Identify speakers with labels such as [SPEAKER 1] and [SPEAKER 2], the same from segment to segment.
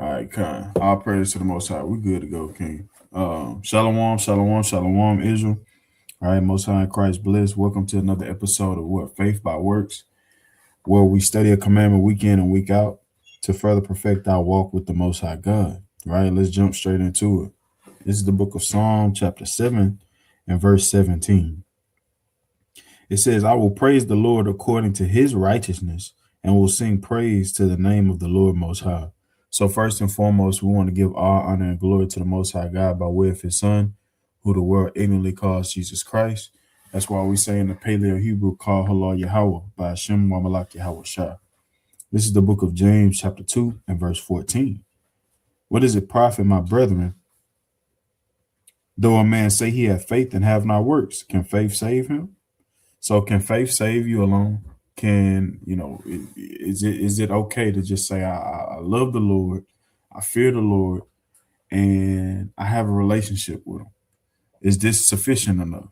[SPEAKER 1] All right, Khan. All praise to the Most High. We good to go, King. Shalom, shalom, shalom, Israel. All right, Most High in Christ bliss. Welcome to another episode of what Faith by Works, where we study a commandment week in and week out to further perfect our walk with the Most High God. All right, let's jump straight into it. This is the book of Psalm, chapter 7, and verse 17. It says, I will praise the Lord according to his righteousness and will sing praise to the name of the Lord Most High. So first and foremost, we want to give all honor and glory to the Most High God by way of his Son, who the world ignorantly calls Jesus Christ. That's why we say in the Paleo Hebrew, call Halal Yahweh by Hashem wa Malak Yahweh Shah. This is the book of James, chapter 2, and verse 14. What does it profit, my brethren, though a man say he have faith and have not works? Can faith save him? So can faith save you alone? Can, is it okay to just say, I love the Lord, I fear the Lord, and I have a relationship with him? Is this sufficient enough?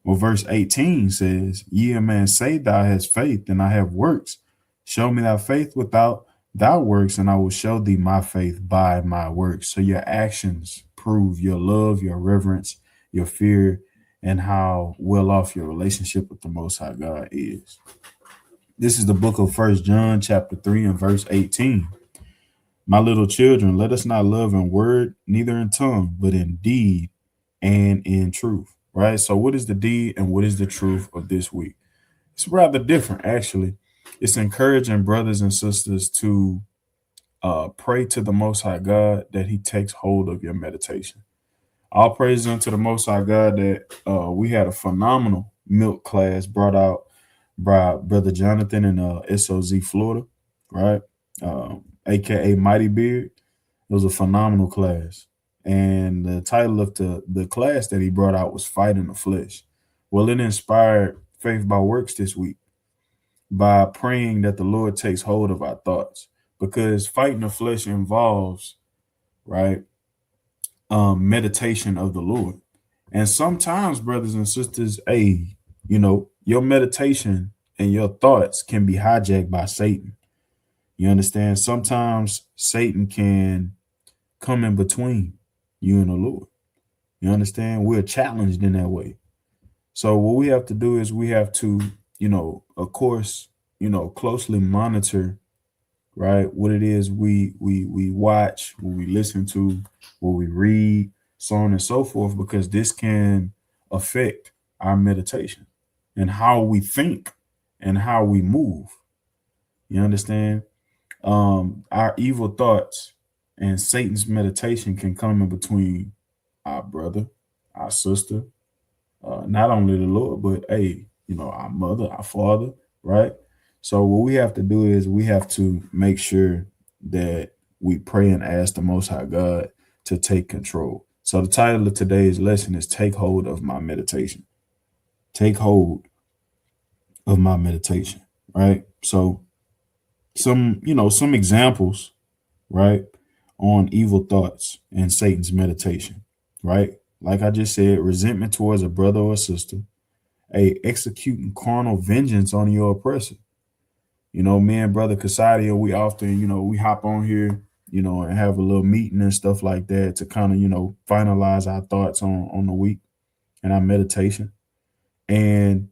[SPEAKER 1] Well, verse 18 says, ye a man say thou hast faith and I have works. Show me thy faith without thy works, and I will show thee my faith by my works. So your actions prove your love, your reverence, your fear, and how well off your relationship with the Most High God is. This is the book of 1 John chapter 3 and verse 18. My little children, let us not love in word, neither in tongue, but in deed and in truth. Right? So what is the deed and what is the truth of this week? It's rather different, actually. It's encouraging brothers and sisters to pray to the Most High God that he takes hold of your meditation. All praise unto the Most High God that we had a phenomenal milk class brought out by Brother Jonathan in SOZ, Florida, right? AKA Mighty Beard. It was a phenomenal class. And the title of the class that he brought out was Fighting the Flesh. Well, it inspired Faith by Works this week by praying that the Lord takes hold of our thoughts, because fighting the flesh involves, right, meditation of the Lord. And sometimes, brothers and sisters, your meditation and your thoughts can be hijacked by Satan. You understand? Sometimes Satan can come in between you and the Lord. You understand? We're challenged in that way. So what we have to do is we have to, of course, closely monitor, right, what it is we watch, what we listen to, what we read, so on and so forth, because this can affect our meditation and how we think and how we move. You understand? Our evil thoughts and Satan's meditation can come in between our brother, our sister, not only the Lord, but our mother, our father, right? So what we have to do is we have to make sure that we pray and ask the Most High God to take control. So the title of today's lesson is Take Hold of My Meditation. Take hold of my meditation, right? So some examples, right, on evil thoughts and Satan's meditation, right? Like I just said, resentment towards a brother or a sister, executing carnal vengeance on your oppressor. Me and Brother Casadio, we often, we hop on here, and have a little meeting and stuff like that to kind of, finalize our thoughts on the week and our meditation. And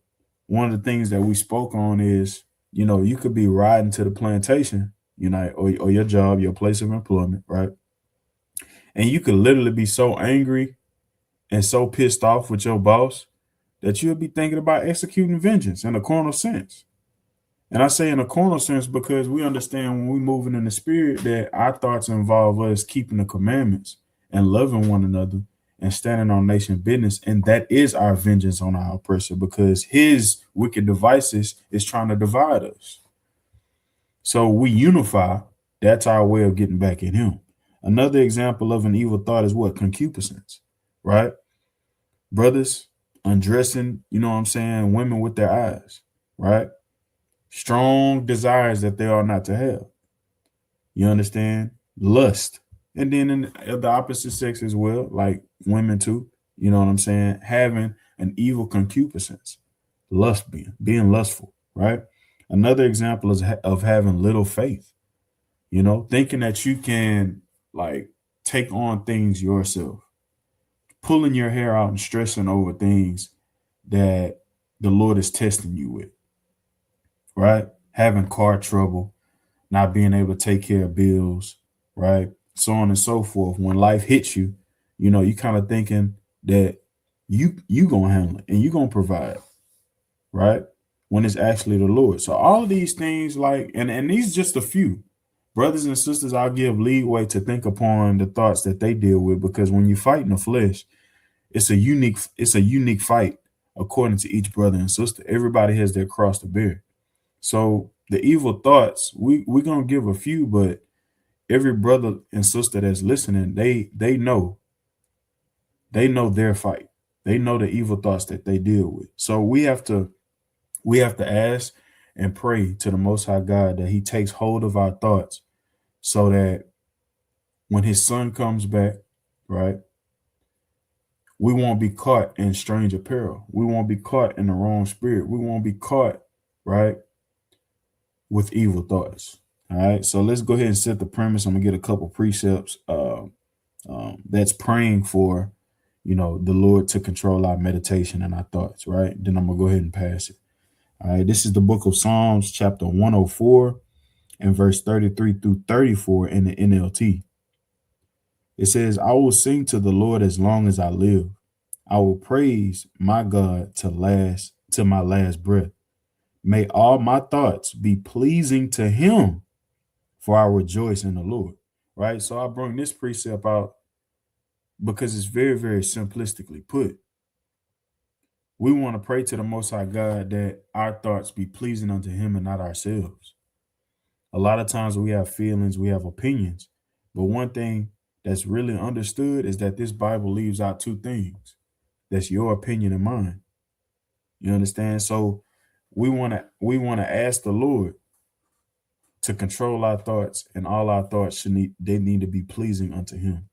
[SPEAKER 1] one of the things that we spoke on is, you could be riding to the plantation, or your job, your place of employment, right? And you could literally be so angry and so pissed off with your boss that you'll be thinking about executing vengeance in a carnal sense. And I say in a carnal sense because we understand when we're moving in the spirit that our thoughts involve us keeping the commandments and loving one another and standing on nation business. And that is our vengeance on our oppressor, because his wicked devices is trying to divide us. So we unify. That's our way of getting back at him. Another example of an evil thought is what? Concupiscence, right? Brothers undressing, women with their eyes, right? Strong desires that they are not to have. You understand? Lust. And then in the opposite sex as well, like women too, having an evil concupiscence, lust, being lustful, right? Another example is of having little faith, thinking that you can like take on things yourself, pulling your hair out and stressing over things that the Lord is testing you with, right? Having car trouble, not being able to take care of bills, right? So on and so forth. When life hits you, you kind of thinking that you gonna handle it and you gonna provide, right? When it's actually the Lord. So all of these things, like, and these just a few. Brothers and sisters, I'll give leeway to think upon the thoughts that they deal with, because when you fight in the flesh, it's a unique fight according to each brother and sister. Everybody has their cross to bear. So the evil thoughts, we're gonna give a few, but every brother and sister that's listening, they know their fight. They know the evil thoughts that they deal with. So we have to ask and pray to the Most High God that He takes hold of our thoughts, so that when His Son comes back, right, we won't be caught in strange apparel. We won't be caught in the wrong spirit. We won't be caught, right, with evil thoughts. All right. So let's go ahead and set the premise. I'm gonna get a couple precepts that's praying for, the Lord to control our meditation and our thoughts. Right. Then I'm gonna go ahead and pass it. All right. This is the book of Psalms, chapter 104, and verse 33 through 34 in the NLT. It says, "I will sing to the Lord as long as I live. I will praise my God to my last breath. May all my thoughts be pleasing to Him, for I rejoice in the Lord." Right. So I bring this precept out because it's very, very simplistically put. We want to pray to the Most High God that our thoughts be pleasing unto Him and not ourselves. A lot of times we have feelings, we have opinions, but one thing that's really understood is that this Bible leaves out two things. That's your opinion and mine. You understand? So we want to ask the Lord to control our thoughts, and all our thoughts need to be pleasing unto Him.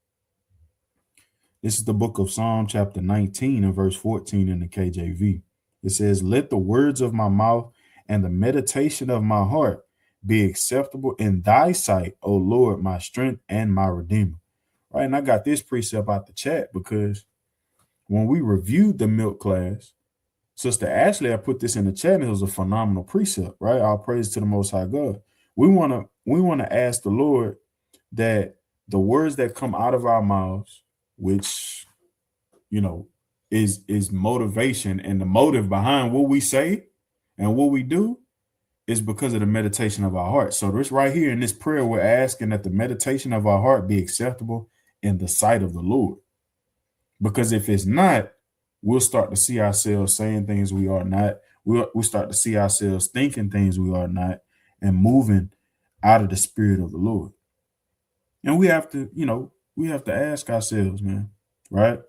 [SPEAKER 1] This is the book of Psalm chapter 19 and verse 14 in the KJV. It says, "Let the words of my mouth and the meditation of my heart be acceptable in thy sight, O Lord, my strength and my redeemer." Right. And I got this precept out the chat because when we reviewed the milk class, Sister Ashley, I put this in the chat, and it was a phenomenal precept, right? All praise to the Most High God. We want to ask the Lord that the words that come out of our mouths, which, is motivation, and the motive behind what we say and what we do is because of the meditation of our heart. So this right here in this prayer, we're asking that the meditation of our heart be acceptable in the sight of the Lord. Because if it's not, we'll start to see ourselves saying things we are not. We'll start to see ourselves thinking things we are not, and moving out of the spirit of the Lord. And we have to ask ourselves, man, right?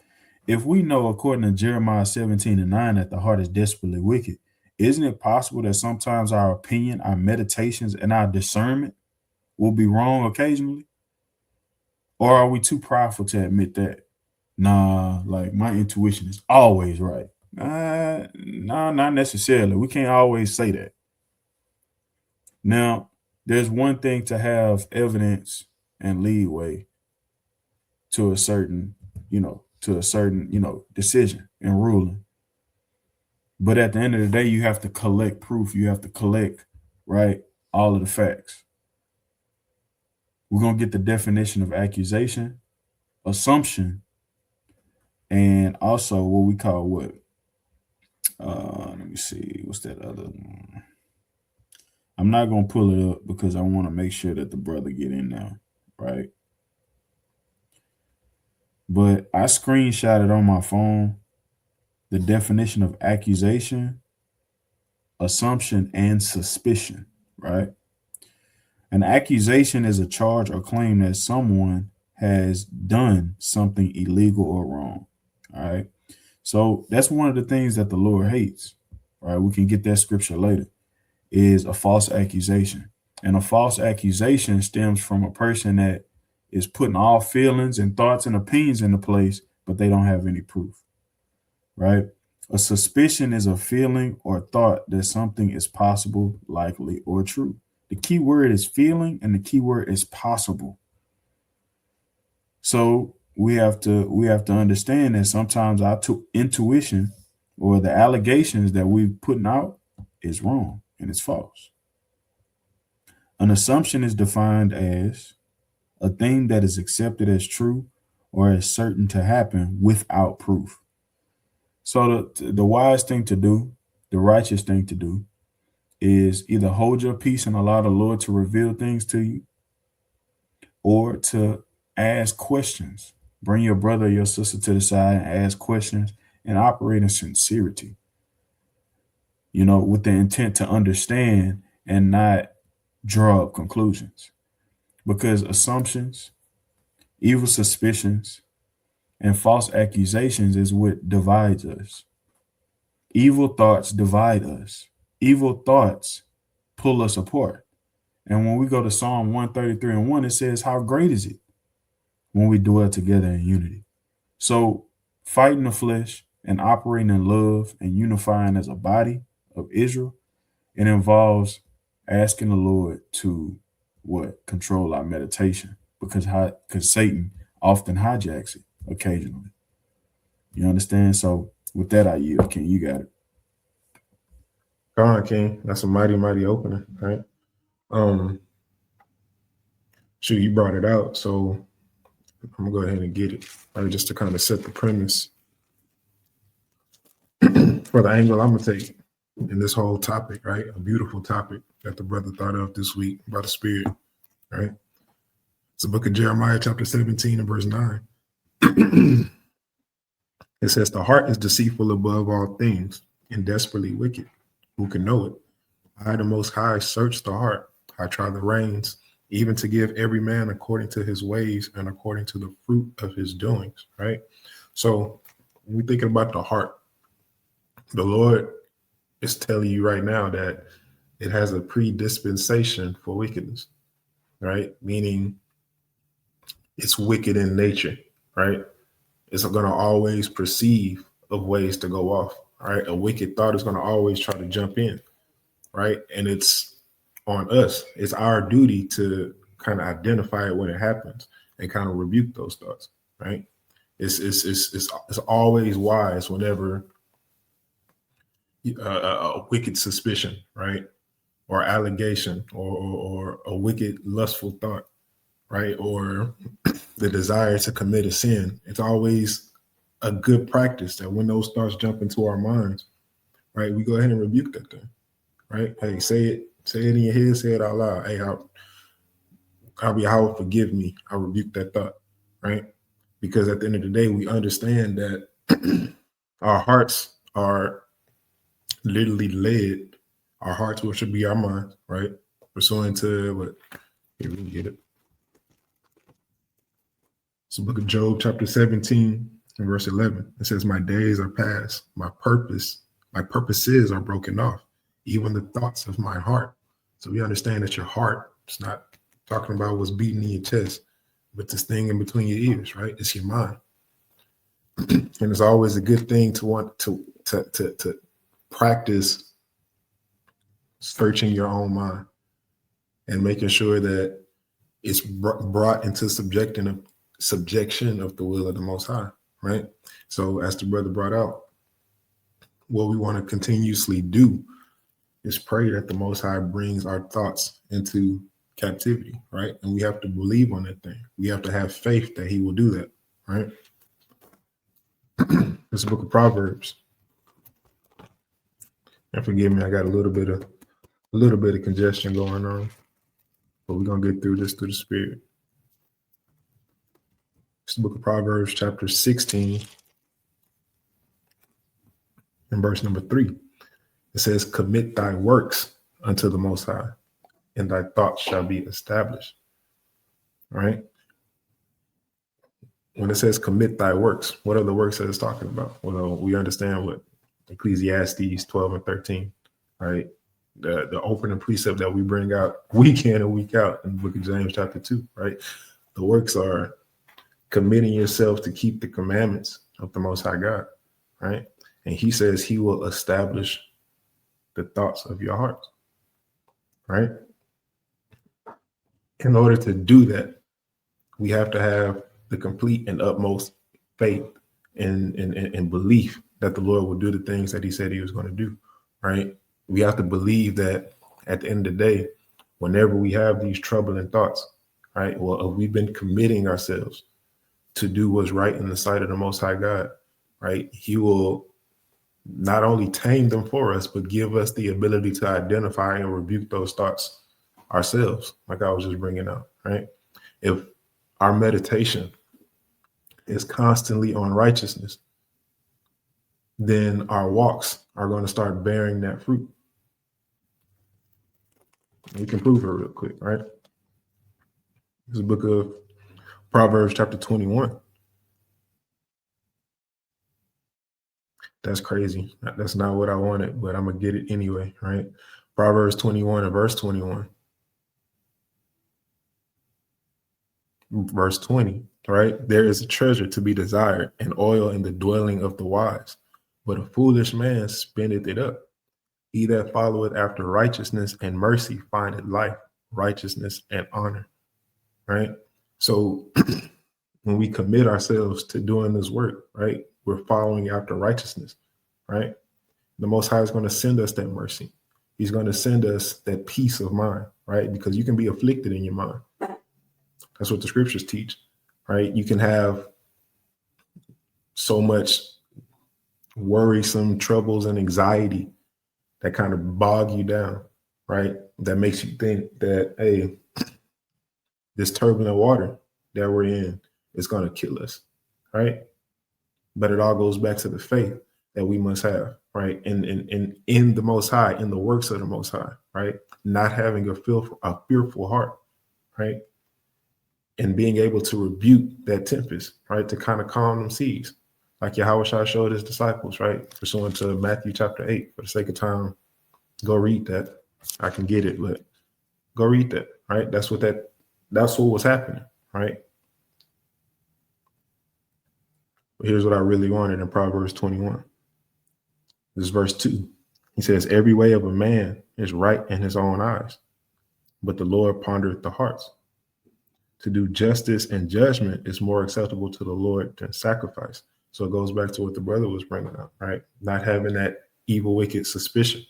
[SPEAKER 1] If we know, according to Jeremiah 17:9, that the heart is desperately wicked, isn't it possible that sometimes our opinion, our meditations, and our discernment will be wrong occasionally? Or are we too prideful to admit that? Nah, like my intuition is always right. No, not necessarily. We can't always say that. Now, there's one thing to have evidence and leeway to a certain, decision and ruling. But at the end of the day, you have to collect proof. You have to collect, right, all of the facts. We're going to get the definition of accusation, assumption, and also what we call what? Let me see. What's that other one? I'm not going to pull it up because I want to make sure that the brother get in there, right? But I screenshotted on my phone the definition of accusation, assumption, and suspicion, right? An accusation is a charge or claim that someone has done something illegal or wrong, all right? So that's one of the things that the Lord hates, right? We can get that scripture later, is a false accusation. And a false accusation stems from a person that is putting all feelings and thoughts and opinions into place, but they don't have any proof, right? A suspicion is a feeling or thought that something is possible, likely, or true. The key word is feeling, and the key word is possible. So we have to understand that sometimes our intuition or the allegations that we're putting out is wrong and it's false. An assumption is defined as a thing that is accepted as true or as certain to happen without proof. So the wise thing to do, the righteous thing to do, is either hold your peace and allow the Lord to reveal things to you, or to ask questions. Bring your brother or your sister to the side and ask questions and operate in sincerity, with the intent to understand and not draw up conclusions. Because assumptions, evil suspicions, and false accusations is what divides us. Evil thoughts divide us. Evil thoughts pull us apart. And when we go to Psalm 133:1, it says, how great is it when we dwell together in unity? So fighting the flesh and operating in love and unifying as a body of Israel, it involves asking the Lord to control our meditation, because Satan often hijacks it occasionally. You understand? So with that, I yield. King, you got it.
[SPEAKER 2] Go on, King. That's a mighty, mighty opening, right? Shoot, you brought it out, so I'm gonna go ahead and get it, right? Just to kind of set the premise for the angle I'm gonna take in this whole topic, right? A beautiful topic that the brother thought of this week by the Spirit, right? It's the book of Jeremiah, chapter 17 and verse 9. It says, the heart is deceitful above all things and desperately wicked. Who can know it? I, the Most High, search the heart. I try the reins, even to give every man according to his ways and according to the fruit of his doings, right? So when we're thinking about the heart, the Lord is telling you right now that it has a predispensation for wickedness, right? Meaning it's wicked in nature, right? It's going to always perceive of ways to go off, right? A wicked thought is going to always try to jump in, right? And it's on us. It's our duty to kind of identify it when it happens and kind of rebuke those thoughts, right? It's always wise whenever a wicked suspicion, right, or allegation, or a wicked lustful thought, right, or the desire to commit a sin. It's always a good practice that when those thoughts jump into our minds, right, we go ahead and rebuke that thing, right? Hey, say it in your head, say it out loud. Hey, how forgive me. I rebuke that thought, right? Because at the end of the day, we understand that our hearts are literally led. Our hearts, which should be our minds, right? Pursuant to what? Here we can get it. It's the book of Job, chapter 17 and verse 11. It says, my days are past, my purposes are broken off, even the thoughts of my heart. So we understand that your heart, it's not talking about what's beating in your chest, but this thing in between your ears, right? It's your mind. And it's always a good thing to want to practice searching your own mind and making sure that it's brought into subjection of the will of the Most High, right? So as the brother brought out, what we want to continuously do is pray that the Most High brings our thoughts into captivity, right? And we have to believe on that thing. We have to have faith that he will do that, right? This is the book of Proverbs. And forgive me, I got a little bit of congestion going on, but we're gonna get through this through the Spirit. It's the book of Proverbs, chapter 16, and verse number 3. It says, commit thy works unto the Most High, and thy thoughts shall be established. Right? When it says commit thy works, what are the works that it's talking about? Well, we understand what Ecclesiastes 12 and 13, right? The opening precept that we bring out week in and week out in the book of James chapter 2, right? The works are committing yourself to keep the commandments of the Most High God, right? And he says he will establish the thoughts of your heart, right? In order to do that, we have to have the complete and utmost faith and belief that the Lord will do the things that he said he was going to do, right? We have to believe that at the end of the day, whenever we have these troubling thoughts, right? Well, if we've been committing ourselves to do what's right in the sight of the Most High God, right? He will not only tame them for us, but give us the ability to identify and rebuke those thoughts ourselves, like I was just bringing up, right? If our meditation is constantly on righteousness, then our walks are going to start bearing that fruit. We can prove it real quick, right? This is the book of Proverbs chapter 21. That's crazy. That's not what I wanted, but I'm going to get it anyway, right? Proverbs 21 and verse 21. Verse 20, right? There is a treasure to be desired and oil in the dwelling of the wise, but a foolish man spendeth it up. He that followeth after righteousness and mercy findeth life, righteousness, and honor, right? So when we commit ourselves to doing this work, right, we're following after righteousness, right? The Most High is going to send us that mercy. He's going to send us that peace of mind, right? Because you can be afflicted in your mind. That's what the scriptures teach, right? You can have so much worrisome troubles and anxiety that kind of bog you down, right? That makes you think that, hey, this turbulent water that we're in is going to kill us, right? But it all goes back to the faith that we must have, right? In the Most High, in the works of the Most High, right? Not having a fearful heart, right? And being able to rebuke that tempest, right? To kind of calm them seas, like Yahushua showed his disciples, right? Pursuant to Matthew chapter 8. For the sake of time, go read that. I can get it, but go read that, right? That's what was happening, right? But here's what I really wanted in Proverbs 21. This is verse 2. He says, every way of a man is right in his own eyes, but the Lord pondereth the hearts. To do justice and judgment is more acceptable to the Lord than sacrifice. So it goes back to what the brother was bringing up, right? Not having that evil, wicked suspicion,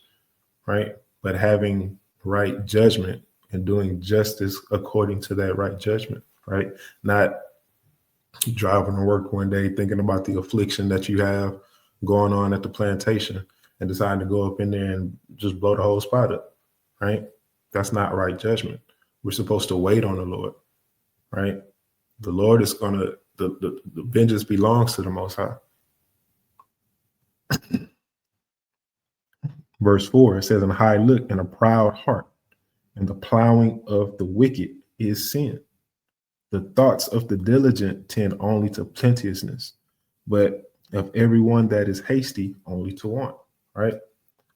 [SPEAKER 2] right? But having right judgment and doing justice according to that right judgment, right? Not driving to work one day thinking about the affliction that you have going on at the plantation and deciding to go up in there and just blow the whole spot up, right? That's not right judgment. We're supposed to wait on the Lord, right? The Lord is going to, the vengeance belongs to the Most High. Verse 4, it says, "And a high look and a proud heart, and the plowing of the wicked is sin. The thoughts of the diligent tend only to plenteousness, but of everyone that is hasty, only to want," right?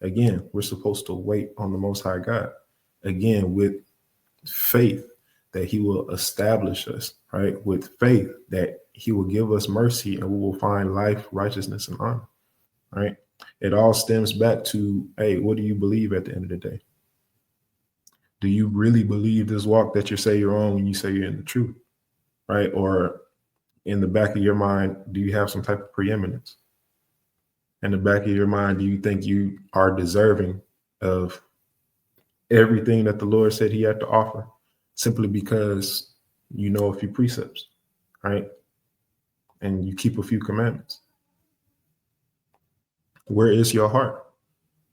[SPEAKER 2] Again, we're supposed to wait on the Most High God. Again, with faith that he will establish us, right? With faith that he will give us mercy and we will find life, righteousness, and honor, right? It all stems back to, hey, what do you believe at the end of the day? Do you really believe this walk that you say you're on when you say you're in the truth, right? Or in the back of your mind, do you have some type of preeminence? In the back of your mind, do you think you are deserving of everything that the Lord said he had to offer simply because you know a few precepts, right? And you keep a few commandments? Where is your heart,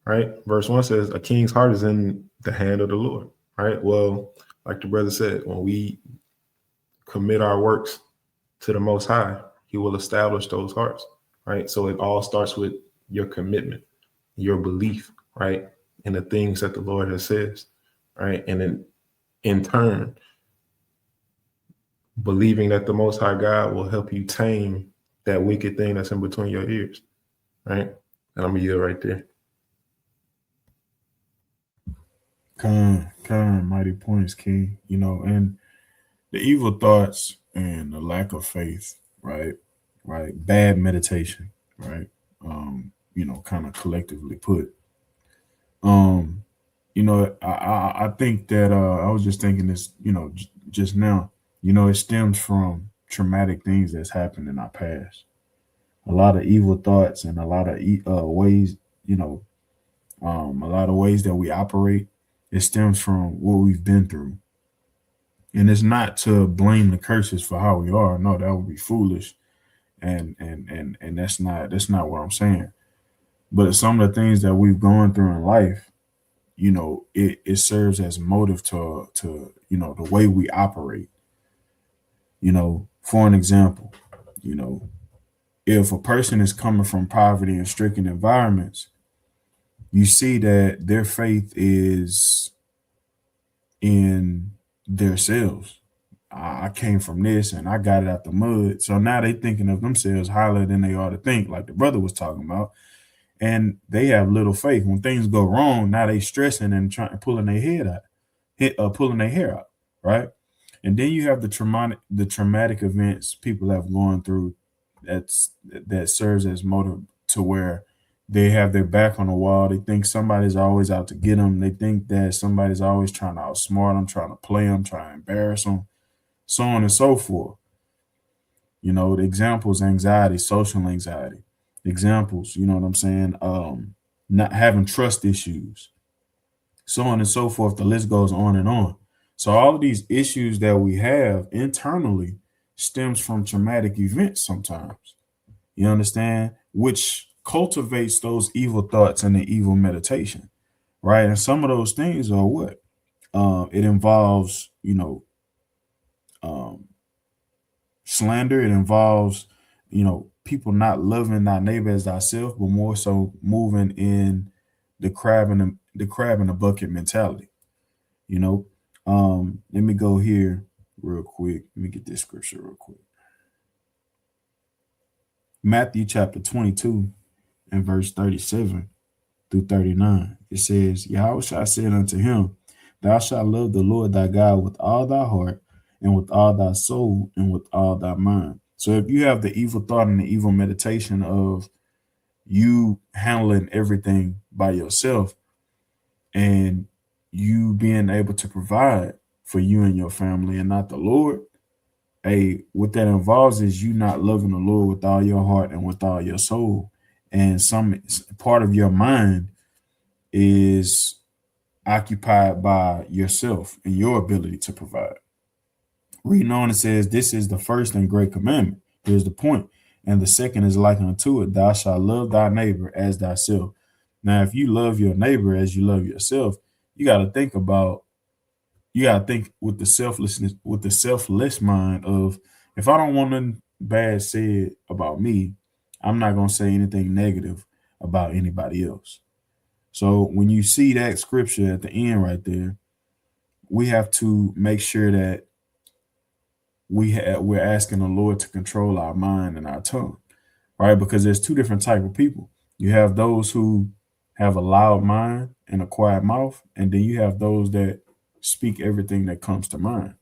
[SPEAKER 2] right? Verse 1 says, a king's heart is in the hand of the Lord, right? Well, like the brother said, when we commit our works to the Most High, he will establish those hearts, right? So it all starts with your commitment, your belief, right? In the things that the Lord has said, right? And then in turn, believing that the Most High God will help you tame that wicked thing that's in between your ears, right? And I'm gonna yield right there.
[SPEAKER 1] Kind, mighty points, King. You know, and the evil thoughts and the lack of faith, right? Right. Bad meditation, right? You know, kind of collectively put. You know, I think that I was just thinking this, you know, just now, you know, it stems from traumatic things that's happened in our past. A lot of evil thoughts and a lot of ways, a lot of ways that we operate. It stems from what we've been through, and it's not to blame the curses for how we are. No, that would be foolish, and that's not what I'm saying. But some of the things that we've gone through in life, it serves as motive to the way we operate. For an example, if a person is coming from poverty and stricken environments, you see that their faith is in themselves. I came from this and I got it out the mud. So now they thinking of themselves higher than they ought to think, like the brother was talking about. And they have little faith. When things go wrong, now they stressing and trying pulling their head out, pulling their hair out, right? And then you have the traumatic events people have gone through that serves as motive to where they have their back on the wall. They think somebody's always out to get them. They think that somebody's always trying to outsmart them, trying to play them, trying to embarrass them, so on and so forth. The examples: anxiety, social anxiety. Examples, you know what I'm saying? Not having trust issues, so on and so forth. The list goes on and on. So all of these issues that we have internally stems from traumatic events sometimes. You understand? Which cultivates those evil thoughts and the evil meditation, right? And some of those things are what? It involves, slander. It involves, people not loving thy neighbor as thyself, but more so moving in the crab in the bucket mentality. Let me go here real quick. Let me get this scripture real quick. Matthew chapter 22 and verse 37 through 39. It says, Yahushua said unto him, Thou shalt love the Lord thy God with all thy heart and with all thy soul and with all thy mind. So if you have the evil thought and the evil meditation of you handling everything by yourself and you being able to provide for you and your family and not the Lord, what that involves is you not loving the Lord with all your heart and with all your soul. And some part of your mind is occupied by yourself and your ability to provide. Reading on, it says, This is the first and great commandment. Here's the point. And the second is like unto it, Thou shalt love thy neighbor as thyself. Now, if you love your neighbor as you love yourself, you got to think with the selfless mind of, if I don't want nothing bad said about me, I'm not going to say anything negative about anybody else. So when you see that scripture at the end right there, we have to make sure that we're asking the Lord to control our mind and our tongue, right? Because there's two different type of people. You have those who have a loud mind and a quiet mouth, and then you have those that speak everything that comes to mind.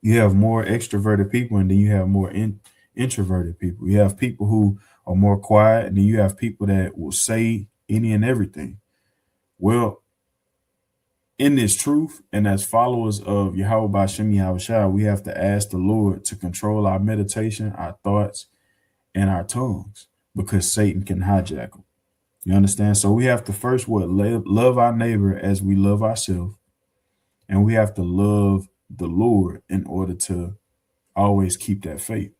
[SPEAKER 1] You have more extroverted people, and then you have more introverted people. You have people who are more quiet, and then you have people that will say any and everything. Well, in this truth, and as followers of Yahweh B'Shem Yahushua, we have to ask the Lord to control our meditation, our thoughts, and our tongues, because Satan can hijack them. You understand? So we have to first love our neighbor as we love ourselves, and we have to love the Lord in order to always keep that faith.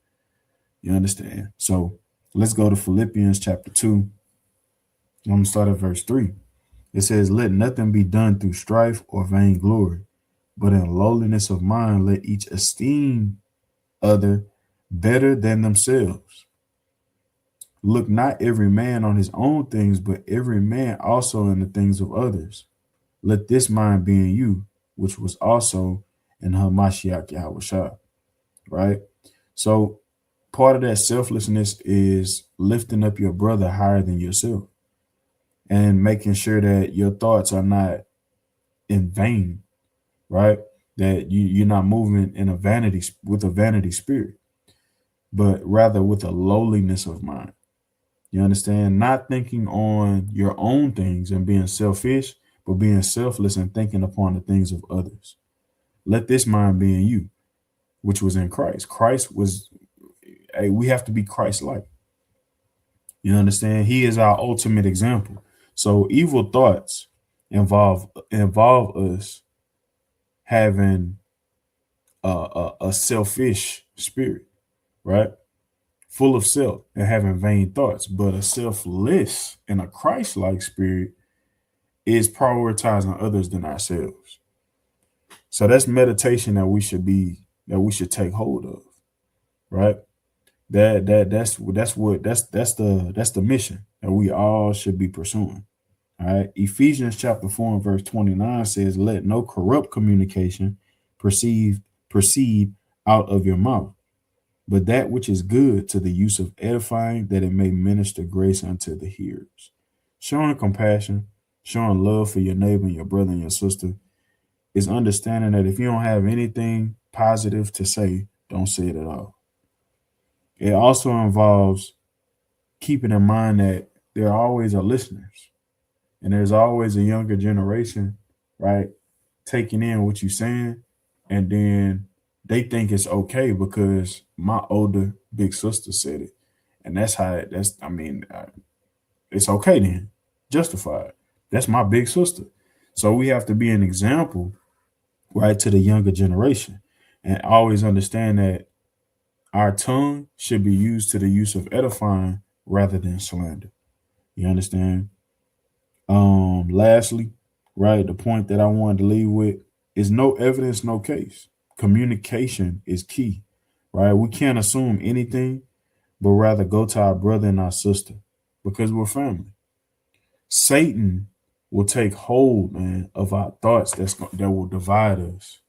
[SPEAKER 1] You understand? So let's go to Philippians chapter 2. I'm going to start at verse 3. It says, Let nothing be done through strife or vainglory, but in lowliness of mind, let each esteem other better than themselves. Look not every man on his own things, but every man also in the things of others. Let this mind be in you, which was also in Hamashiach Yahushua. Right? So part of that selflessness is lifting up your brother higher than yourself and making sure that your thoughts are not in vain, right? That you're not moving in a vanity spirit, but rather with a lowliness of mind. You understand? Not thinking on your own things and being selfish, but being selfless and thinking upon the things of others. Let this mind be in you. which was in Christ. Christ was, hey, we have to be Christ-like. You understand? He is our ultimate example. So evil thoughts involve us having a selfish spirit, right? Full of self and having vain thoughts. But a selfless and a Christ-like spirit is prioritizing others than ourselves. So that's meditation that we should take hold of, right? That's the mission that we all should be pursuing. All right. Ephesians chapter 4 and verse 29 says, "Let no corrupt communication proceed out of your mouth, but that which is good to the use of edifying, that it may minister grace unto the hearers." Showing compassion, showing love for your neighbor and your brother and your sister is understanding that if you don't have anything positive to say, don't say it at all. It also involves keeping in mind that there always are listeners and there's always a younger generation, right, taking in what you're saying, and then they think it's okay because my older big sister said it, and it's okay then, justified. That's my big sister. So we have to be an example, right, to the younger generation, and always understand that our tongue should be used to the use of edifying rather than slander. You understand? Lastly, right, the point that I wanted to leave with is no evidence, no case. Communication is key, right? We can't assume anything, but rather go to our brother and our sister because we're family. Satan will take hold, man, of our thoughts that will divide us.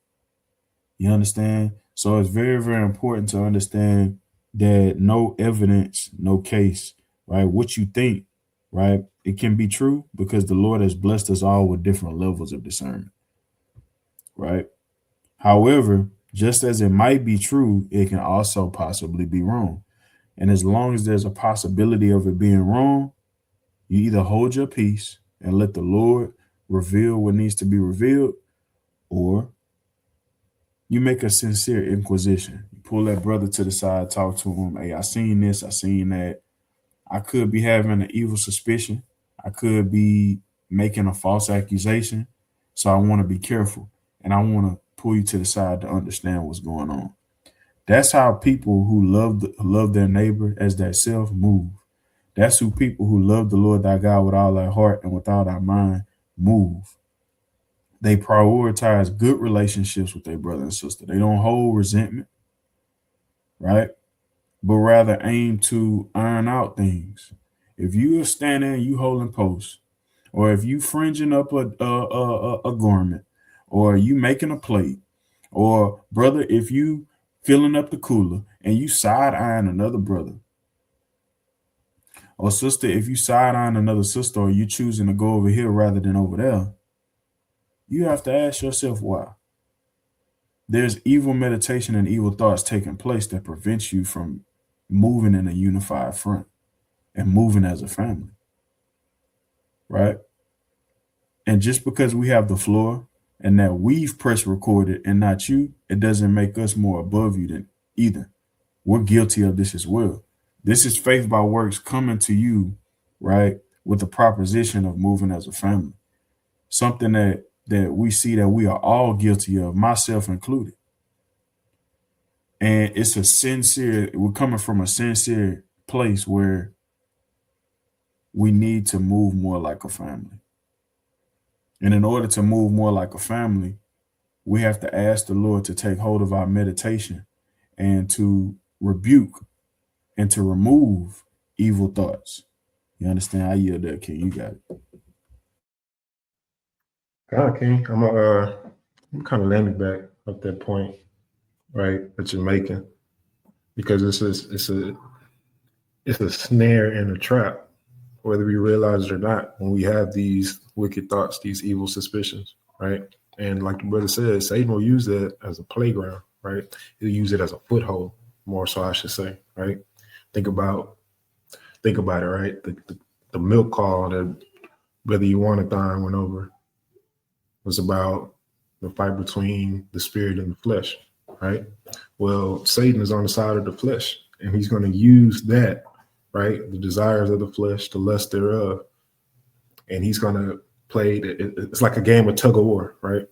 [SPEAKER 1] You understand? So it's very, very important to understand that no evidence, no case, right? What you think, right? It can be true because the Lord has blessed us all with different levels of discernment, right? However, just as it might be true, it can also possibly be wrong. And as long as there's a possibility of it being wrong, you either hold your peace and let the Lord reveal what needs to be revealed, or you make a sincere inquisition. You pull that brother to the side, talk to him. Hey, I seen this, I seen that. I could be having an evil suspicion. I could be making a false accusation. So I want to be careful. And I want to pull you to the side to understand what's going on. That's how people who love their neighbor as their self move. That's who people who love the Lord thy God with all their heart and with all their mind move. They prioritize good relationships with their brother and sister. They don't hold resentment, right? But rather aim to iron out things. If you are standing and you holding posts, or if you fringing up a garment, or you making a plate, or brother, if you filling up the cooler and you side eyeing another brother, or sister, if you side eyeing another sister, or you choosing to go over here rather than over there, you have to ask yourself why. There's evil meditation and evil thoughts taking place that prevents you from moving in a unified front and moving as a family, right? And just because we have the floor and that we've press recorded and not you, it doesn't make us more above you than either. We're guilty of this as well. This is faith by works coming to you, right, with the proposition of moving as a family. Something that we see that we are all guilty of, myself included. And it's we're coming from a sincere place where we need to move more like a family. And in order to move more like a family, we have to ask the Lord to take hold of our meditation and to rebuke and to remove evil thoughts. You understand? I yield there, King. You got it.
[SPEAKER 2] God, King, I'm kind of landing back at that point, right, that you're making, because it's a snare and a trap, whether we realize it or not, when we have these wicked thoughts, these evil suspicions, right? And like the brother said, Satan will use that as a playground, right? He'll use it as a foothold, more so I should say, right? Think about it, right? The milk call that Brother Yuanathan went over was about the fight between the spirit and the flesh, right? Well, Satan is on the side of the flesh, and he's going to use that, right? The desires of the flesh, the lust thereof, and he's going to play. It's like a game of tug of war, right?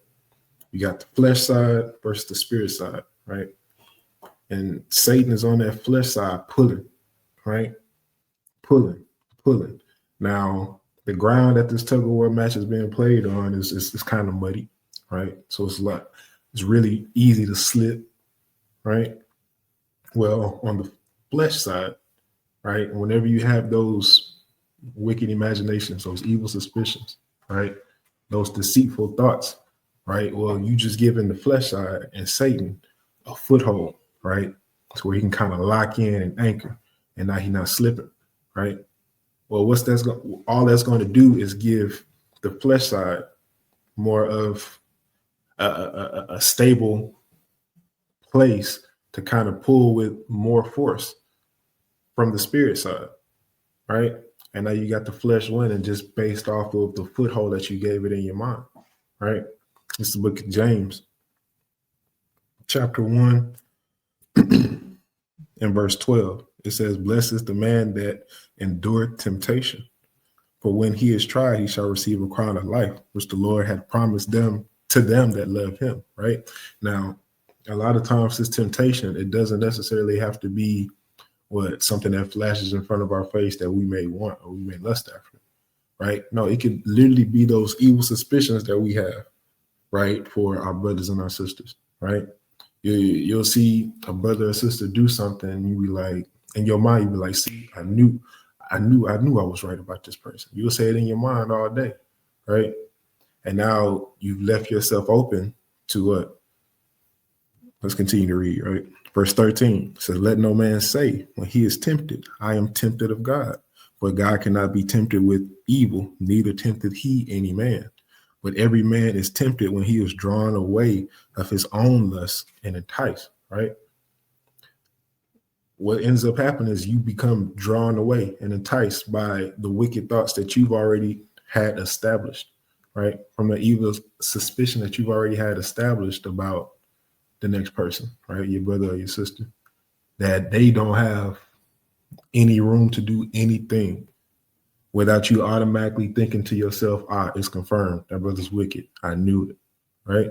[SPEAKER 2] You got the flesh side versus the spirit side, right? And Satan is on that flesh side pulling, right? Pulling. Now, the ground that this tug of war match is being played on is kind of muddy, right? So it's really easy to slip, right? Well, on the flesh side, right? Whenever you have those wicked imaginations, those evil suspicions, right? Those deceitful thoughts, right? Well, you just giving the flesh side and Satan a foothold, right? To where he can kind of lock in and anchor, and now he's not slipping, right? Well, all that's going to do is give the flesh side more of a stable place to kind of pull with more force from the spirit side, right? And now you got the flesh winning just based off of the foothold that you gave it in your mind, right? It's the book of James, chapter 1 and verse 12. It says, "Blessed is the man that endured temptation, for when he is tried, he shall receive a crown of life, which the Lord had promised them that love him," right? Now, a lot of times this temptation, it doesn't necessarily have to be something that flashes in front of our face that we may want or we may lust after, right? No, it could literally be those evil suspicions that we have, right, for our brothers and our sisters, right? You'll see a brother or sister do something, and you be like, in your mind, you be like, "See, I knew I was right about this person." You'll say it in your mind all day, right? And now you've left yourself open to what? Let's continue to read, right? Verse 13 says, "Let no man say when he is tempted, I am tempted of God. For God cannot be tempted with evil, neither tempted he any man. But every man is tempted when he is drawn away of his own lust and enticed," right? What ends up happening is you become drawn away and enticed by the wicked thoughts that you've already had established, right? From the evil suspicion that you've already had established about the next person, right? Your brother or your sister, that they don't have any room to do anything without you automatically thinking to yourself, it's confirmed. That brother's wicked. I knew it, right?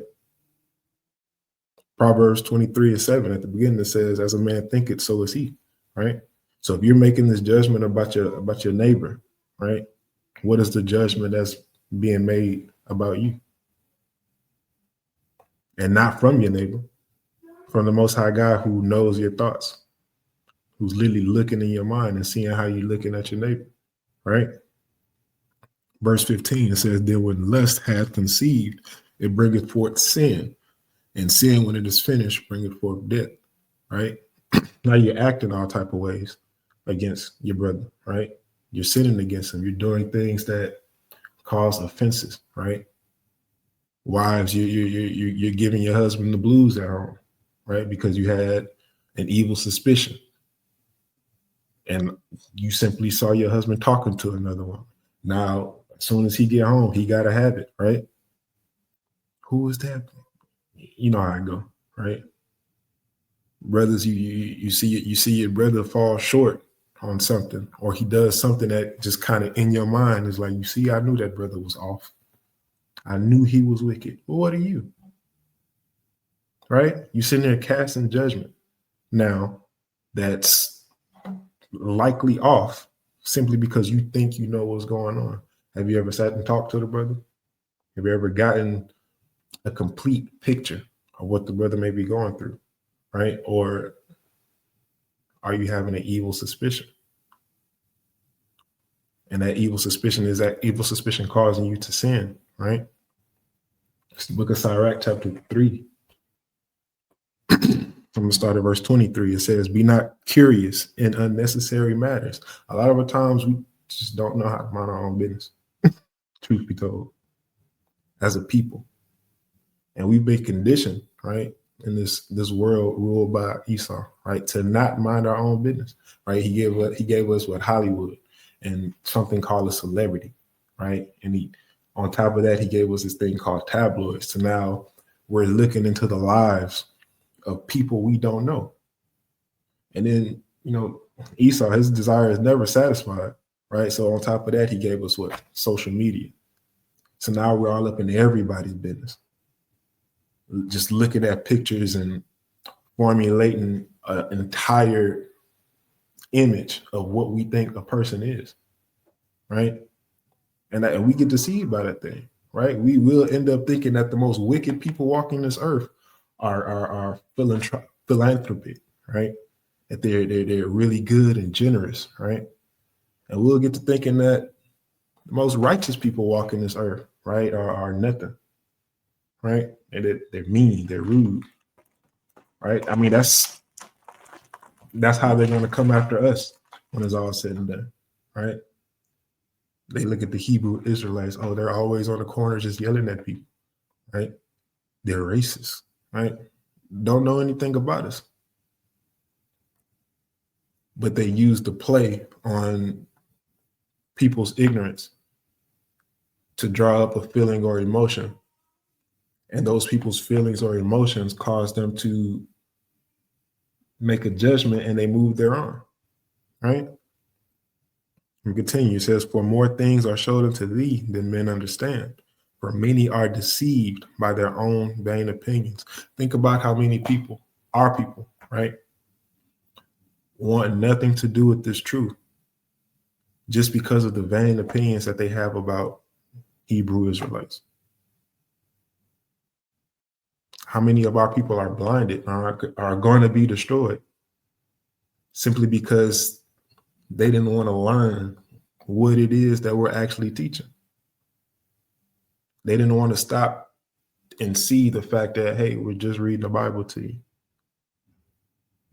[SPEAKER 2] Proverbs 23:7 at the beginning, it says, "As a man thinketh, so is he," right? So if you're making this judgment about your neighbor, right? What is the judgment that's being made about you? And not from your neighbor, from the Most High God who knows your thoughts, who's literally looking in your mind and seeing how you're looking at your neighbor, right? Verse 15, it says, "Then when lust hath conceived, it bringeth forth sin. And sin, when it is finished, bringeth forth death," right? Now you're acting all type of ways against your brother, right? You're sinning against him. You're doing things that cause offenses, right? Wives, you're giving your husband the blues at home, right? Because you had an evil suspicion, and you simply saw your husband talking to another one. Now, as soon as he get home, he got to have it, right? Who is that? You know how I go, right? Brothers, you see your brother fall short on something, or he does something that just kind of in your mind is like, you see, I knew that brother was off. I knew he was wicked. Well, what are you? Right? You sitting there casting judgment. Now, that's likely off simply because you think you know what's going on. Have you ever sat and talked to the brother? Have you ever gotten a complete picture of what the brother may be going through, right? Or are you having an evil suspicion? And that evil suspicion causing you to sin, right? It's the book of Sirach, chapter 3. From the start of verse 23, it says, "Be not curious in unnecessary matters." A lot of the times we just don't know how to mind our own business, truth be told, as a people. And we've been conditioned, right, in this world ruled by Esau, right, to not mind our own business, right? He gave us what Hollywood and something called a celebrity, right? And on top of that, he gave us this thing called tabloids. So now we're looking into the lives of people we don't know. And then, Esau, his desire is never satisfied, right? So on top of that, he gave us what? Social media. So now we're all up in everybody's business, just looking at pictures and formulating an entire image of what we think a person is, right? And we get deceived by that thing, right? We will end up thinking that the most wicked people walking this earth are philanthropy, right? That they're really good and generous, right? And we'll get to thinking that the most righteous people walking this earth, right, are nothing, right? And they're mean, they're rude, right? I mean, that's how they're going to come after us when it's all said and done, right? They look at the Hebrew Israelites. Oh, they're always on the corner just yelling at people, right? They're racist, right? Don't know anything about us. But they use the play on people's ignorance to draw up a feeling or emotion. And those people's feelings or emotions cause them to make a judgment and they move their arm, right? We continue. It says, for more things are showed unto thee than men understand. For many are deceived by their own vain opinions. Think about how many people, our people, right, want nothing to do with this truth just because of the vain opinions that they have about Hebrew Israelites. How many of our people are blinded, are going to be destroyed simply because they didn't want to learn what it is that we're actually teaching. They didn't want to stop and see the fact that, hey, we're just reading the Bible to you.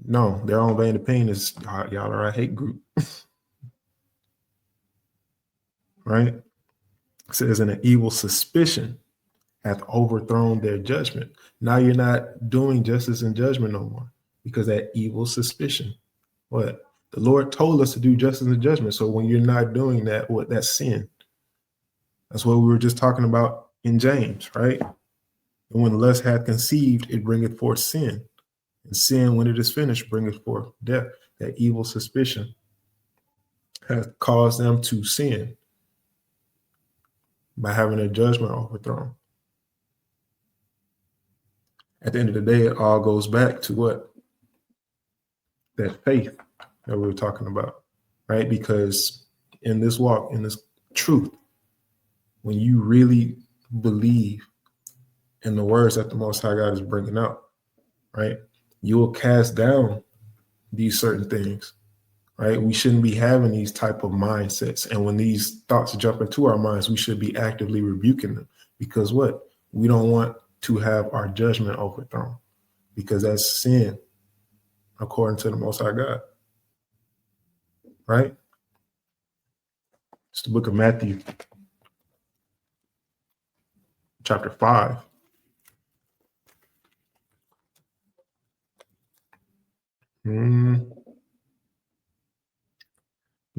[SPEAKER 2] No, their own vain opinion is, y'all are a hate group. Right? It says, and an evil suspicion hath overthrown their judgment. Now you're not doing justice and judgment no more because that evil suspicion. What? The Lord told us to do justice and judgment. So when you're not doing that, what? That's sin. That's what we were just talking about in James, right? And when lust hath conceived, it bringeth forth sin. And sin, when it is finished, bringeth forth death. That evil suspicion has caused them to sin by having their judgment overthrown. At the end of the day, it all goes back to what? That faith that we were talking about, right? Because in this walk, in this truth, when you really believe in the words that the Most High God is bringing out, right, you will cast down these certain things, right? We shouldn't be having these type of mindsets. And when these thoughts jump into our minds, we should be actively rebuking them because what? We don't want to have our judgment overthrown because that's sin according to the Most High God, right? It's the book of Matthew, chapter 5.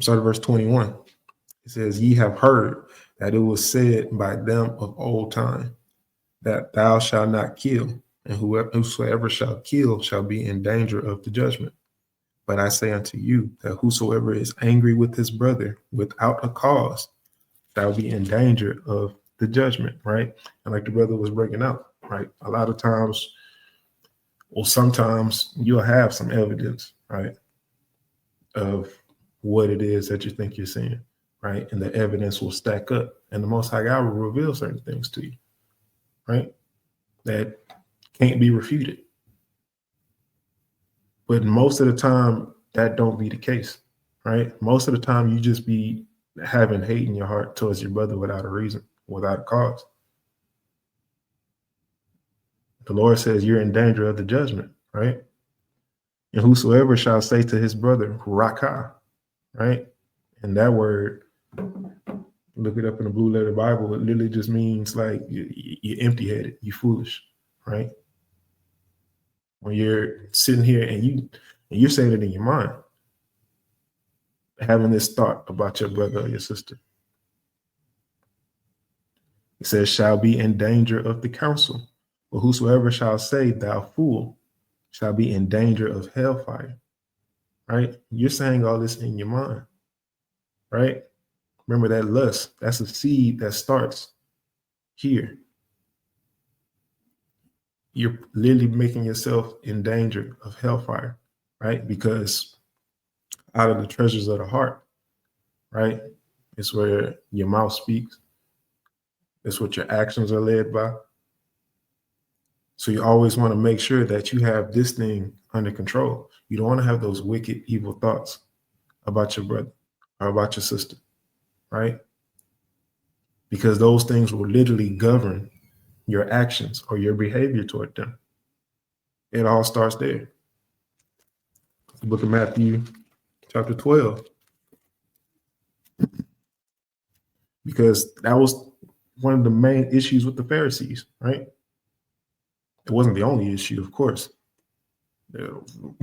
[SPEAKER 2] Start at verse 21. It says, ye have heard that it was said by them of old time that thou shalt not kill, and whosoever shall kill shall be in danger of the judgment. But I say unto you that whosoever is angry with his brother without a cause shall be in danger of the judgment, right? And like the brother was breaking out, right? A lot of times, well, sometimes you'll have some evidence, right, of what it is that you think you're seeing, right? And the evidence will stack up, and the Most High God will reveal certain things to you, right, that can't be refuted. But most of the time, that don't be the case, right? Most of the time, you just be having hate in your heart towards your brother without a reason, without a cause. The Lord says you're in danger of the judgment, right? And whosoever shall say to his brother, Rakah, right? And that word, look it up in the Blue Letter Bible, it literally just means like you're empty-headed, you foolish, right? When you're sitting here and you're saying it in your mind, having this thought about your brother or your sister. It says, shall be in danger of the council. But whosoever shall say, thou fool, shall be in danger of hellfire. Right? You're saying all this in your mind, right? Remember that lust, that's a seed that starts here. You're literally making yourself in danger of hellfire, right? Because out of the treasures of the heart, right? It's where your mouth speaks. It's what your actions are led by. So you always want to make sure that you have this thing under control. You don't want to have those wicked, evil thoughts about your brother or about your sister, right? Because those things will literally govern your actions or your behavior toward them. It all starts there. The book of Matthew, chapter 12. Because that was one of the main issues with the Pharisees, right? It wasn't the only issue, of course.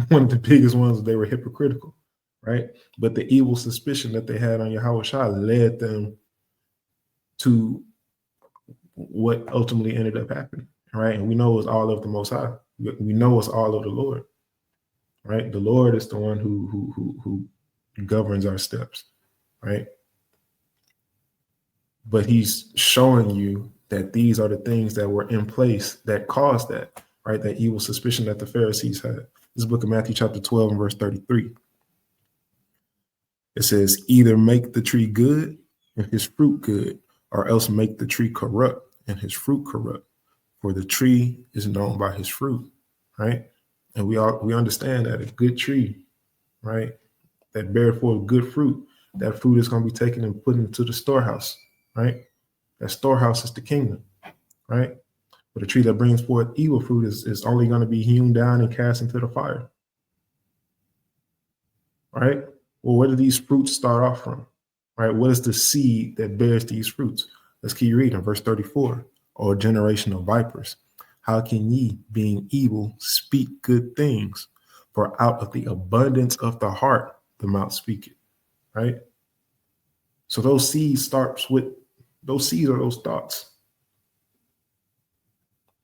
[SPEAKER 2] One of the biggest ones, they were hypocritical, right? But the evil suspicion that they had on Yahushua led them to what ultimately ended up happening, right? And we know it's all of the Most High. We know it's all of the Lord, right? The Lord is the one who governs our steps, right? But he's showing you that these are the things that were in place that caused that, right? That evil suspicion that the Pharisees had. This book of Matthew chapter 12 and verse 33. It says, either make the tree good and his fruit good, or else make the tree corrupt and his fruit corrupt. For the tree is known by his fruit, right? And we understand that a good tree, right, that bear forth good fruit, that fruit is going to be taken and put into the storehouse, right? That storehouse is the kingdom, right? But a tree that brings forth evil fruit is only going to be hewn down and cast into the fire, right? Well, where do these fruits start off from, right? What is the seed that bears these fruits? Let's keep reading, verse 34. Or a generation of vipers, how can ye, being evil, speak good things? For out of the abundance of the heart, the mouth speaketh, right? So those seeds are those thoughts.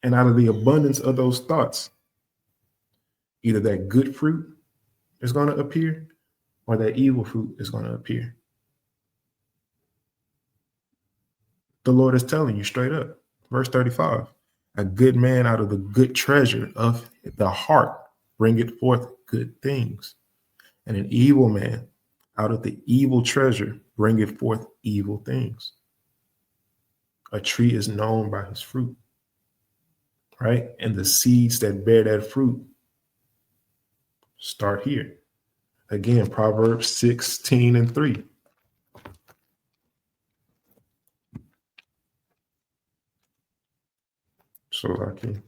[SPEAKER 2] And out of the abundance of those thoughts, either that good fruit is going to appear or that evil fruit is going to appear. The Lord is telling you straight up. Verse 35, a good man out of the good treasure of the heart bringeth forth good things. And an evil man out of the evil treasure bringeth forth evil things. A tree is known by his fruit, right? And the seeds that bear that fruit start here. Again, Proverbs 16 and 3. So I can.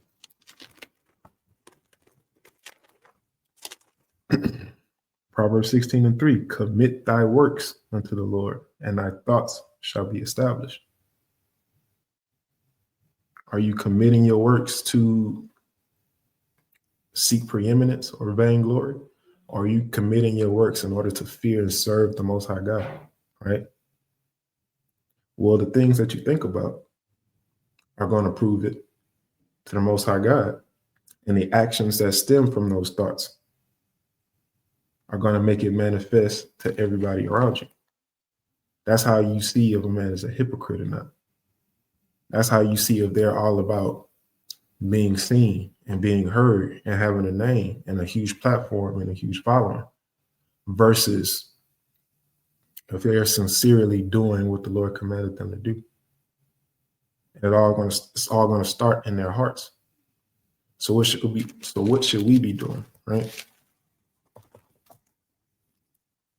[SPEAKER 2] Proverbs 16 and 3, commit thy works unto the Lord, and thy thoughts shall be established. Are you committing your works to seek preeminence or vainglory? Or are you committing your works in order to fear and serve the Most High God, right? Well, the things that you think about are going to prove it to the Most High God. And the actions that stem from those thoughts are going to make it manifest to everybody around you. That's how you see if a man is a hypocrite or not. That's how you see if they're all about being seen and being heard and having a name and a huge platform and a huge following, versus if they're sincerely doing what the Lord commanded them to do. It's all going to start in their hearts. So what should we be doing, right?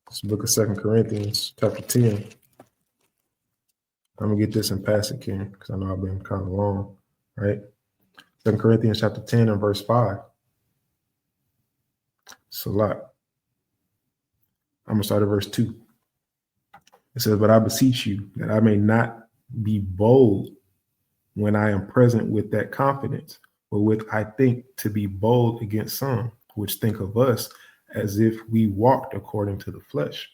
[SPEAKER 2] It's the book of 2 Corinthians, chapter 10. I'm gonna get this in passing here because I know I've been kind of long, right? 2 Corinthians chapter 10 and verse 5. It's a lot. I'm gonna start at verse 2. It says, but I beseech you that I may not be bold when I am present with that confidence, but with I think to be bold against some, which think of us as if we walked according to the flesh.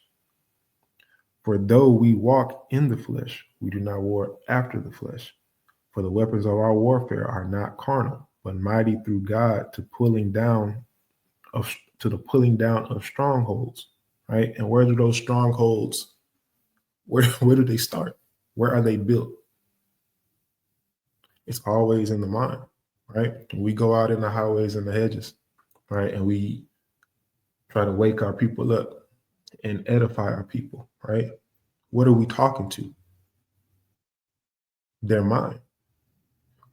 [SPEAKER 2] For though we walk in the flesh, we do not war after the flesh. For the weapons of our warfare are not carnal, but mighty through God to the pulling down of strongholds, right? And where do those strongholds, where do they start? Where are they built? It's always in the mind, right? We go out in the highways and the hedges, right? And we try to wake our people up and edify our people, right? What are we talking to? Their mind.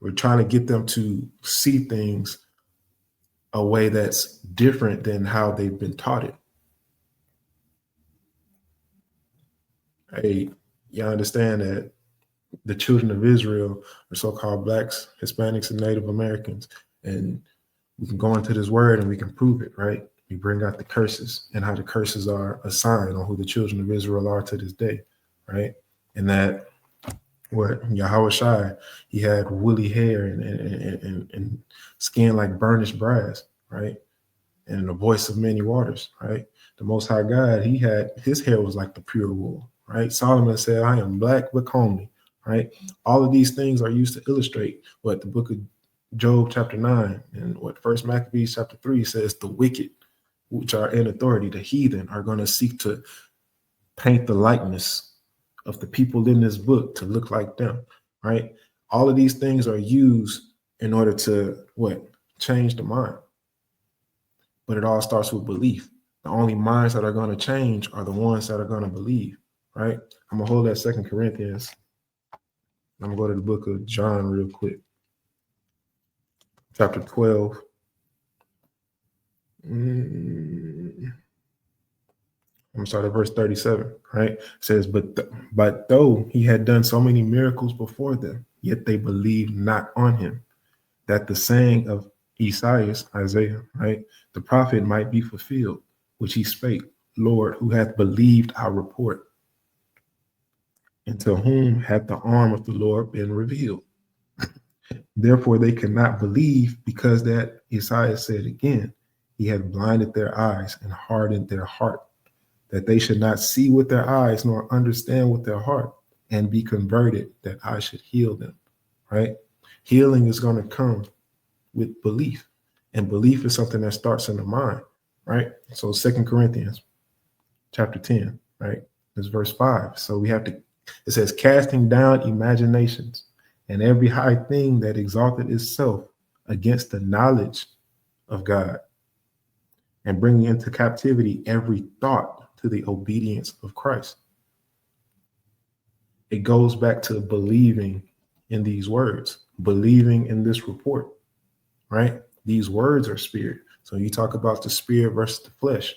[SPEAKER 2] We're trying to get them to see things a way that's different than how they've been taught it. Hey, you understand that the children of Israel are so-called blacks, Hispanics, and Native Americans, and we can go into this word and we can prove it, right? We bring out the curses and how the curses are a sign on who the children of Israel are to this day, right? And that what Yahweh Shai, he had woolly hair and skin like burnished brass, right? And the voice of many waters, right? The Most High God, his hair was like the pure wool, right? Solomon said, I am black but comely, right? All of these things are used to illustrate what the book of Job chapter 9 and what First Maccabees chapter 3 says, the wicked, which are in authority, the heathen, are going to seek to paint the likeness of the people in this book to look like them, right? All of these things are used in order to what? Change the mind. But it all starts with belief. The only minds that are going to change are the ones that are going to believe, right? I'm going to hold that 2 Corinthians. I'm going to go to the book of John real quick. Chapter 12. I'm going to start at verse 37, right? It says, but though he had done so many miracles before them, yet they believed not on him, that the saying of Isaiah, right, the prophet might be fulfilled, which he spake, Lord, who hath believed our report? And to whom hath the arm of the Lord been revealed? Therefore they could not believe, because that Isaiah said again, he hath blinded their eyes and hardened their heart, that they should not see with their eyes nor understand with their heart and be converted, that I should heal them, right? Healing is going to come with belief, and belief is something that starts in the mind, right? So 2 Corinthians chapter 10, right? It's verse 5. So it says, casting down imaginations and every high thing that exalted itself against the knowledge of God, and bringing into captivity every thought to the obedience of Christ. It goes back to believing in these words, believing in this report, right? These words are spirit. So you talk about the spirit versus the flesh,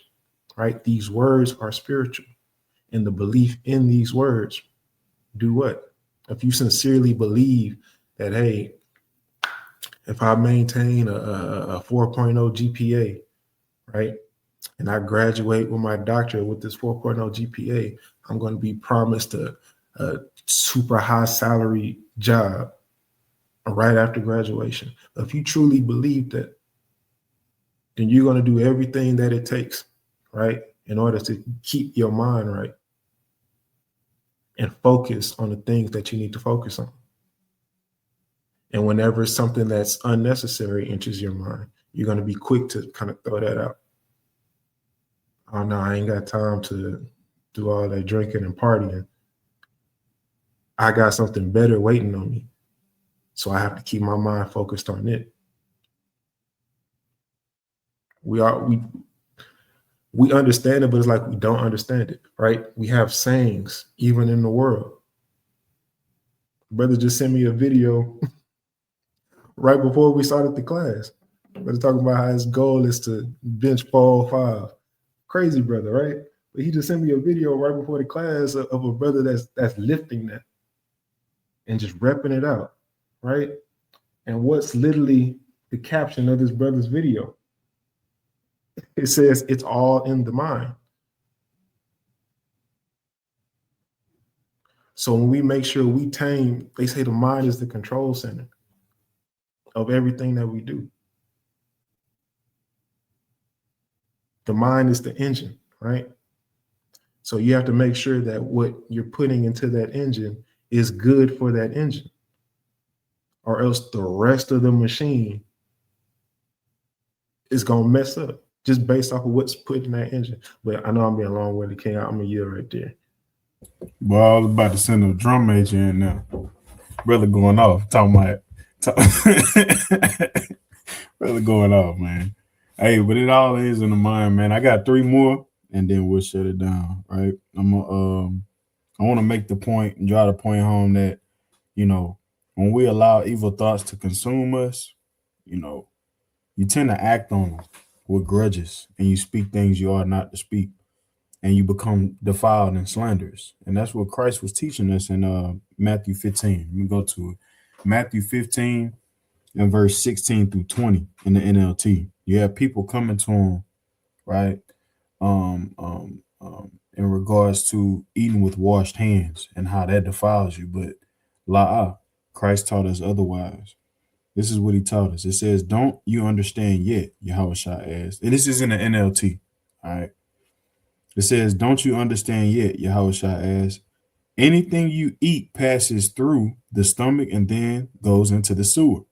[SPEAKER 2] right? These words are spiritual, and the belief in these words do what? If you sincerely believe that, hey, if I maintain a 4.0 GPA, right, and I graduate with my doctorate with this 4.0 GPA, I'm going to be promised a super high salary job right after graduation. If you truly believe that, then you're going to do everything that it takes, right, in order to keep your mind right and focus on the things that you need to focus on. And whenever something that's unnecessary enters your mind, you're going to be quick to kind of throw that out. Oh no, I ain't got time to do all that drinking and partying. I got something better waiting on me, so I have to keep my mind focused on it. We understand it, but it's like we don't understand it, right? We have sayings even in the world. Brother just sent me a video right before we started the class. Brother talking about how his goal is to bench 405. Crazy brother, right? But he just sent me a video right before the class of a brother that's lifting that and just repping it out, right? And what's literally the caption of this brother's video? It says, it's all in the mind. So when we make sure we tame, they say the mind is the control center of everything that we do. The mind is the engine, right? So you have to make sure that what you're putting into that engine is good for that engine, or else the rest of the machine it's gonna mess up just based off of what's put in that engine. But I know I'm being long-winded, King. I'm a year right there.
[SPEAKER 1] Well, I was about to send a drum major in now. Brother going off, brother going off, man. Hey, but it all is in the mind, man. I got 3 more, and then we'll shut it down, right? I want to make the point and drive the point home that, you know, when we allow evil thoughts to consume us, you know, you tend to act on them with grudges, and you speak things you ought not to speak, and you become defiled and slanderous. And that's what Christ was teaching us in Matthew 15. Let me go to it. Matthew 15 and verse 16 through 20 in the NLT. You have people coming to him, right? In regards to eating with washed hands and how that defiles you. But Christ taught us otherwise. This is what he taught us. It says, "Don't you understand yet?" Yahushua asked. And this is in the NLT. All right. It says, "Don't you understand yet?" Yahushua asked. "Anything you eat passes through the stomach and then goes into the sewer.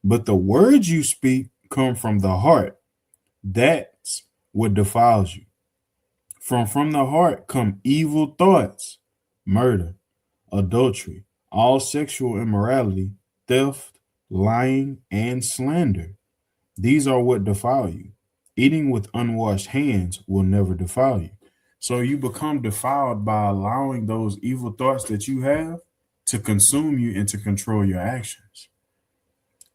[SPEAKER 1] But the words you speak come from the heart. That's what defiles you. From the heart come evil thoughts, murder, adultery, all sexual immorality, theft, lying, and slander. These are what defile you. Eating with unwashed hands will never defile you." So you become defiled by allowing those evil thoughts that you have to consume you and to control your actions.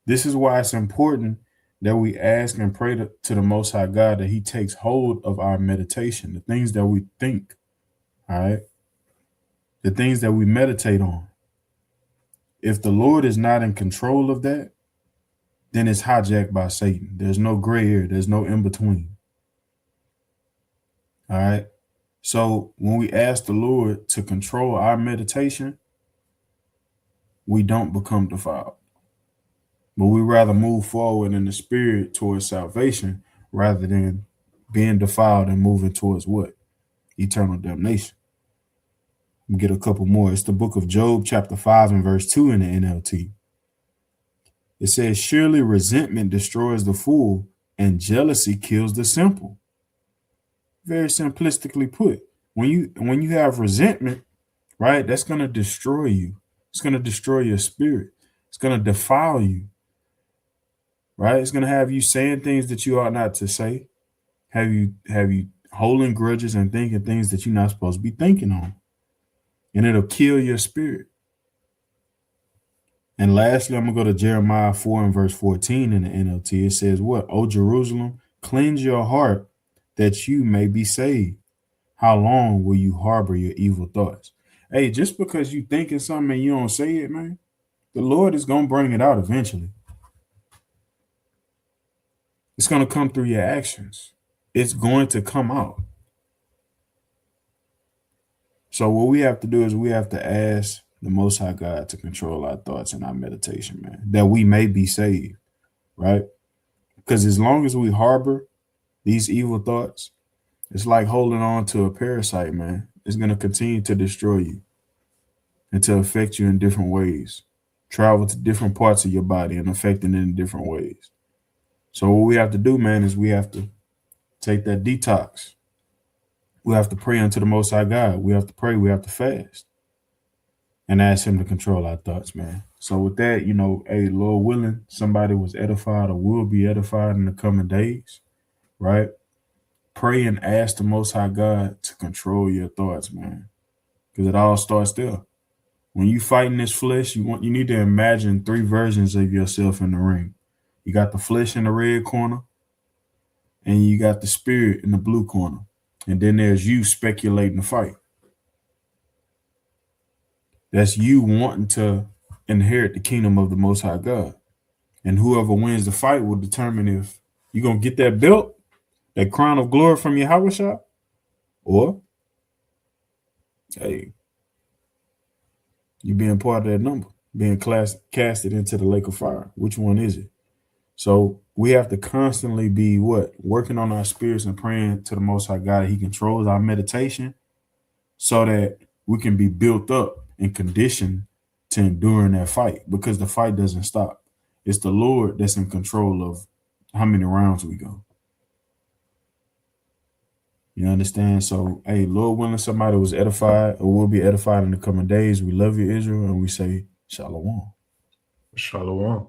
[SPEAKER 1] This is why it's important that we ask and pray to the Most High God that he takes hold of our meditation, the things that we think, all right? The things that we meditate on. If the Lord is not in control of that, then it's hijacked by Satan. There's no gray area. There's no in between. All right? So when we ask the Lord to control our meditation, we don't become defiled. But we rather move forward in the spirit towards salvation rather than being defiled and moving towards what? Eternal damnation. We'll get a couple more. It's the book of Job, chapter 5 and verse 2 in the NLT. It says, "Surely resentment destroys the fool and jealousy kills the simple." Very simplistically put. When you have resentment, right, that's going to destroy you. It's going to destroy your spirit. It's going to defile you. Right? It's going to have you saying things that you ought not to say. Have you holding grudges and thinking things that you're not supposed to be thinking on. And it'll kill your spirit. And lastly, I'm going to go to Jeremiah 4 and verse 14 in the NLT. It says what? "O Jerusalem, cleanse your heart that you may be saved. How long will you harbor your evil thoughts?" Hey, just because you thinking something and you don't say it, man, the Lord is going to bring it out eventually. It's going to come through your actions. It's going to come out. So what we have to do is we have to ask the Most High God to control our thoughts and our meditation, man, that we may be saved, right? Because as long as we harbor these evil thoughts, it's like holding on to a parasite, man. It's going to continue to destroy you and to affect you in different ways, travel to different parts of your body and affecting it in different ways. So what we have to do, man, is we have to take that detox. We have to pray unto the Most High God. We have to pray. We have to fast and ask him to control our thoughts, man. So with that, hey, Lord willing, somebody was edified or will be edified in the coming days, right? Pray and ask the Most High God to control your thoughts, man, because it all starts there. When you fight in this flesh, you need to imagine 3 versions of yourself in the ring. You got the flesh in the red corner, and you got the spirit in the blue corner. And then there's you speculating the fight. That's you wanting to inherit the kingdom of the Most High God. And whoever wins the fight will determine if you're going to get that belt, that crown of glory from Yahushua, or, hey, you being part of that number, being casted into the lake of fire. Which one is it? So we have to constantly be working on our spirits and praying to the Most High God that he controls our meditation so that we can be built up and conditioned to enduring that fight, because the fight doesn't stop. It's the Lord that's in control of how many rounds we go. You understand? So, hey, Lord willing, somebody was edified or will be edified in the coming days. We love you, Israel, and we say shalom.
[SPEAKER 2] Shalom.